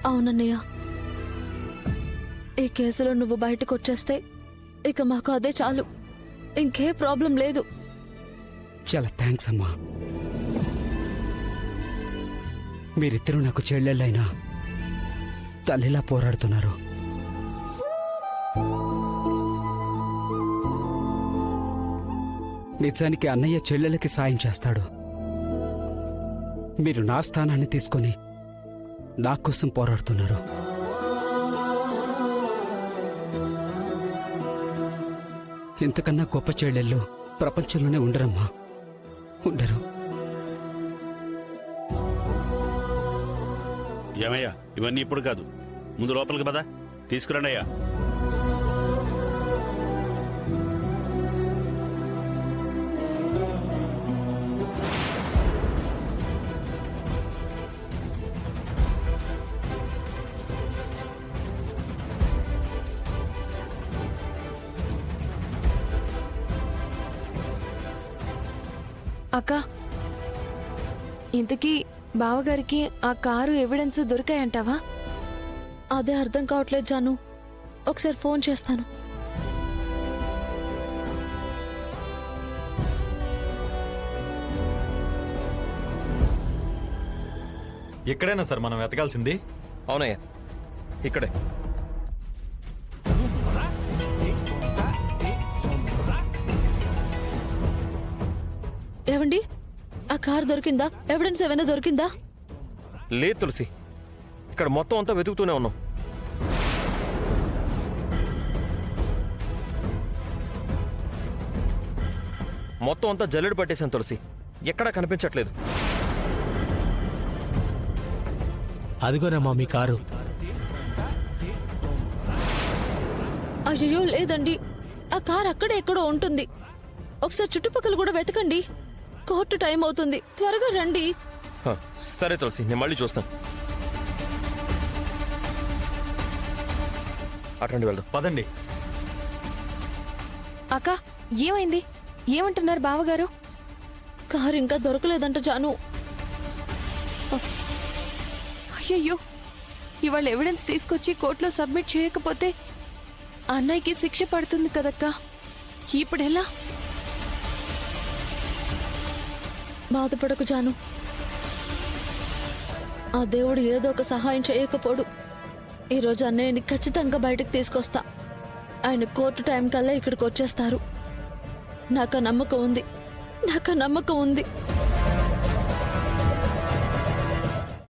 అవునన్నయ్య, ఈ కేసులో నువ్వు బయటకు వచ్చేస్తే ఇక మాకు అదే చాలు, ఇంకే ప్రాబ్లం లేదు. చాలా థ్యాంక్స్ అమ్మా. మీరిద్దరూ నాకు చెల్లెళ్ళైనా తల్లిలా పోరాడుతున్నారు. నిజానికి అన్నయ్య చెల్లెలకి సాయం చేస్తాడు. మీరు నా స్థానాన్ని తీసుకొని నా కోసం పోరాడుతున్నారు. ఇంతకన్నా గొప్ప చెల్లెళ్ళు ప్రపంచంలోనే ఉండరమ్మా, ఉండరు. ఏమయ్యా, ఇవన్నీ ఇప్పుడు కాదు, ముందు లోపలికి పద, తీసుకురండి అయ్యా. అక్క, ఇంతకీ బావగారికి ఆ కారు ఎవిడెన్స్ దొరికాయంటావా? అదే అర్థం కావట్లేదు జాను, ఒకసారి ఫోన్ చేస్తాను. ఎక్కడైనా సార్ మనం వెతకాల్సింది? అవునయ్యా, ఇక్కడే. ఏవండి, ఆ కార్ దొరికిందా? ఎవిడెన్స్ ఏమైనా దొరికిందా? లేదు తులసి, ఇక్కడ మొత్తం అంతా వెతుకుతూనే ఉన్నాం. మొత్తం అంతా జల్లెడు పట్టేశాను తులసి, ఎక్కడా కనిపించట్లేదు. అదిగోనమ్మా మీ కారు. అయ్యో లేదండి, ఆ కార్ అక్కడే ఎక్కడో ఉంటుంది. ఒకసారి చుట్టుపక్కల కూడా వెతకండి. కోర్టు టైం అవుతుంది, త్వరగా రండి. సరే తులసి, నేను మళ్ళీ చూస్తాను. అటెండ్ వెళ్దాం, పదండి. అక్క, ఏమైంది? ఏమంటున్నారు బావగారు? కారు ఇంకా దొరకలేదంట జాను. అయ్యయ్యో, ఇవాళ ఎవిడెన్స్ తీసుకొచ్చి కోర్టులో సబ్మిట్ చేయకపోతే అన్నయ్యకి శిక్ష పడుతుంది కదక్కా. ఇప్పుడెలా? బాధపడకు జాను, ఆ దేవుడు ఏదో ఒక సహాయం చేయకపోడు. ఈరోజు అన్నయ్యని ఖచ్చితంగా బయటకు తీసుకొస్తా. ఆయన కోర్టు టైం కల్లా ఇక్కడికి వచ్చేస్తారు. నాకు నమ్మకం ఉంది, నాకు నమ్మకం ఉంది.